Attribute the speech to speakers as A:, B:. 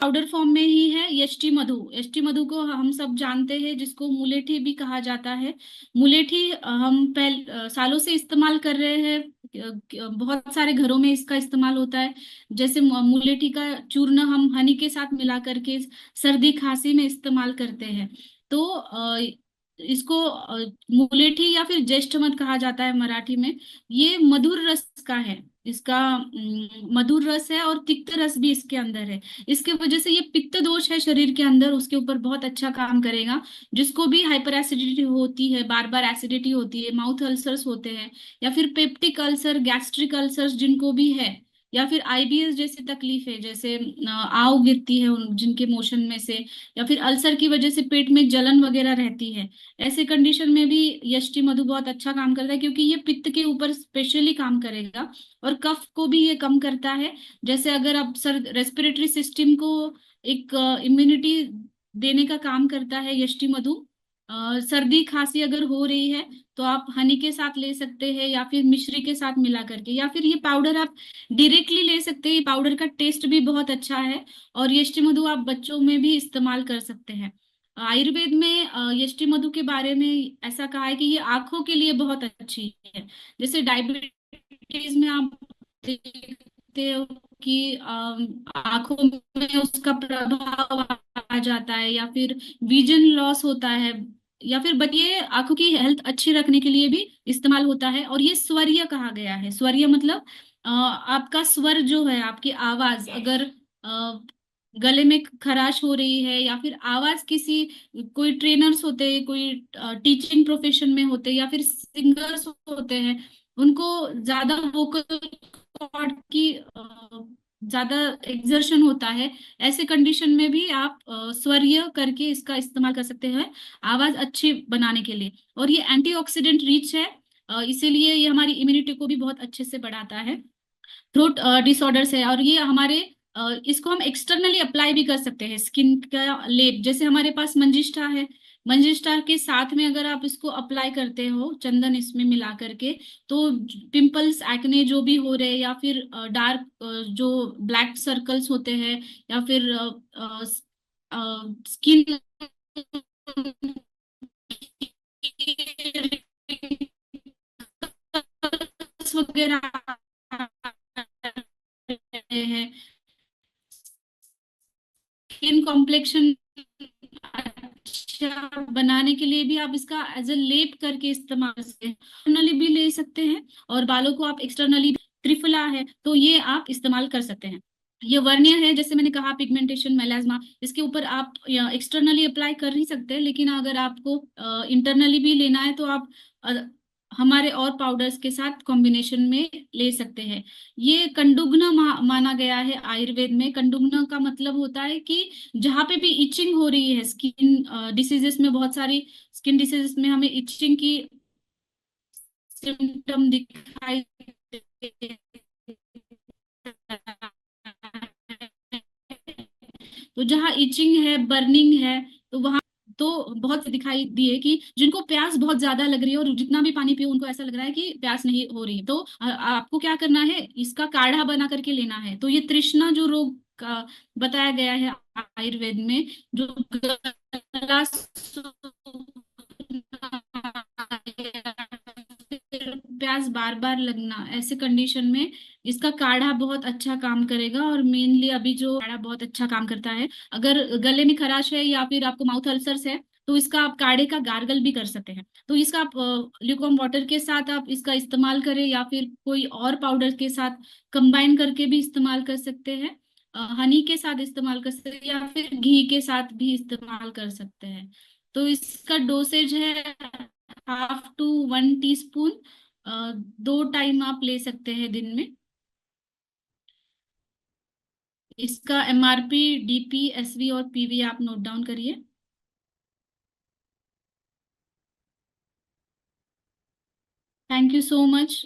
A: Powder form में ही है यष्टि मधु। यष्टि मधु को हम सब जानते हैं, जिसको मुलेठी भी कहा जाता है। मुलेठी हम सालों से इस्तेमाल कर रहे हैं। बहुत सारे घरों में इसका इस्तेमाल होता है। जैसे मुलेठी का चूर्ण हम हनी के साथ मिला करके सर्दी खांसी में इस्तेमाल करते हैं। तो इसको मुलेठी या फिर ज्येष्ठ मध कहा जाता है मराठी में। ये मधुर रस का है। इसका मधुर रस है और तिक्त रस भी इसके अंदर है। इसके वजह से ये पित्त दोष है शरीर के अंदर, उसके ऊपर बहुत अच्छा काम करेगा। जिसको भी हाइपर एसिडिटी होती है, बार बार एसिडिटी होती है, माउथ अल्सर्स होते हैं, या फिर पेप्टिक अल्सर, गैस्ट्रिक अल्सर्स जिनको भी है, या फिर आईबीएस जैसी तकलीफ है, जैसे आव गिरती है जिनके मोशन में से, या फिर अल्सर की वजह से पेट में जलन वगैरह रहती है, ऐसे कंडीशन में भी यष्टि मधु बहुत अच्छा काम करता है, क्योंकि ये पित्त के ऊपर स्पेशली काम करेगा और कफ को भी ये कम करता है। जैसे अगर आप सर रेस्पिरेटरी सिस्टम को एक इम्यूनिटी देने का काम करता है यष्टि मधु। सर्दी खांसी अगर हो रही है तो आप हनी के साथ ले सकते हैं, या फिर मिश्री के साथ मिला करके, या फिर ये पाउडर आप डायरेक्टली ले सकते हैं। ये पाउडर का टेस्ट भी बहुत अच्छा है। और यष्टि मधु आप बच्चों में भी इस्तेमाल कर सकते हैं। आयुर्वेद में यष्टि मधु के बारे में ऐसा कहा है कि ये आंखों के लिए बहुत अच्छी है। जैसे डायबिटीज में आप देखते हो कि आंखों में उसका प्रभाव आ जाता है, या फिर विजन लॉस होता है, या फिर ये आंखों की हेल्थ अच्छी रखने के लिए भी इस्तेमाल होता है। और ये स्वरीय कहा गया है। स्वरीय मतलब आपका स्वर जो है, आपकी आवाज अगर गले में खराश हो रही है, या फिर आवाज किसी, कोई ट्रेनर्स होते हैं, कोई टीचिंग प्रोफेशन में होते हैं, या फिर सिंगर्स होते हैं, उनको ज्यादा वोकल कॉर्ड की ज्यादा एक्सर्शन होता है। ऐसे कंडीशन में भी आप स्वरीय करके इसका इस्तेमाल कर सकते हैं आवाज अच्छी बनाने के लिए। और ये एंटीऑक्सीडेंट रिच है, इसीलिए ये हमारी इम्यूनिटी को भी बहुत अच्छे से बढ़ाता है। थ्रोट डिसऑर्डर्स है, और ये हमारे इसको हम एक्सटर्नली अप्लाई भी कर सकते हैं। स्किन का लेप, जैसे हमारे पास मंजिष्ठा है, मंजिष्ठा के साथ में अगर आप इसको अप्लाई करते हो, चंदन इसमें मिला करके, तो पिंपल्स एक्ने जो भी हो रहे हैं, या फिर डार्क जो ब्लैक सर्कल्स होते हैं, या फिर स्किन वगैरह हैं, स्किन कॉम्प्लेक्शन अच्छा बनाने के लिए भी आप इसका एज ए लेप करके इस्तेमाल कर सकते हैं। इंटरनली भी ले सकते हैं, और बालों को आप एक्सटर्नली, त्रिफला है तो ये आप इस्तेमाल कर सकते हैं। ये वर्ण्य है, जैसे मैंने कहा, पिगमेंटेशन, मेलाज्मा, इसके ऊपर आप एक्सटर्नली अप्लाई कर ही सकते हैं, लेकिन अगर आपको इंटरनली भी लेना है तो आप अ, हमारे और पाउडर्स के साथ कॉम्बिनेशन में ले सकते हैं। ये कंडुग्न माना गया है आयुर्वेद में। कंडुग्न का मतलब होता है कि जहाँ पे भी इचिंग हो रही है, स्किन डिसीजेस में, बहुत सारी स्किन डिसीजेस में हमें इचिंग की सिम्टम दिखाई तो जहाँ इचिंग है, बर्निंग है, तो वहां तो बहुत दिखाई दिए कि जिनको प्यास बहुत ज्यादा लग रही है और जितना भी पानी पियो उनको ऐसा लग रहा है कि प्यास नहीं हो रही, तो आपको क्या करना है, इसका काढ़ा बना करके लेना है। तो ये तृष्णा जो रोग का बताया गया है आयुर्वेद में, जो गला प्यास बार बार लगना, ऐसे कंडीशन में इसका काढ़ा बहुत अच्छा काम करेगा। और मेनली अभी जो काढ़ा बहुत अच्छा काम करता है, अगर गले में खराश है या फिर आपको माउथ अल्सर्स है, तो इसका आप काढ़े का गार्गल भी कर सकते हैं। तो इसका आप ल्यूकवार्म वाटर के साथ आप इसका इस्तेमाल करें, या फिर कोई और पाउडर के साथ कंबाइन करके भी इस्तेमाल कर सकते हैं। हनी के साथ इस्तेमाल कर सकते हैं, या फिर घी के साथ भी इस्तेमाल कर सकते हैं। तो इसका डोसेज है 1/2 टीस्पून। 2 टाइम आप ले सकते हैं दिन में। इसका एमआरपी, डीपी, एसवी और पीवी आप नोट डाउन करिए। Thank you so much.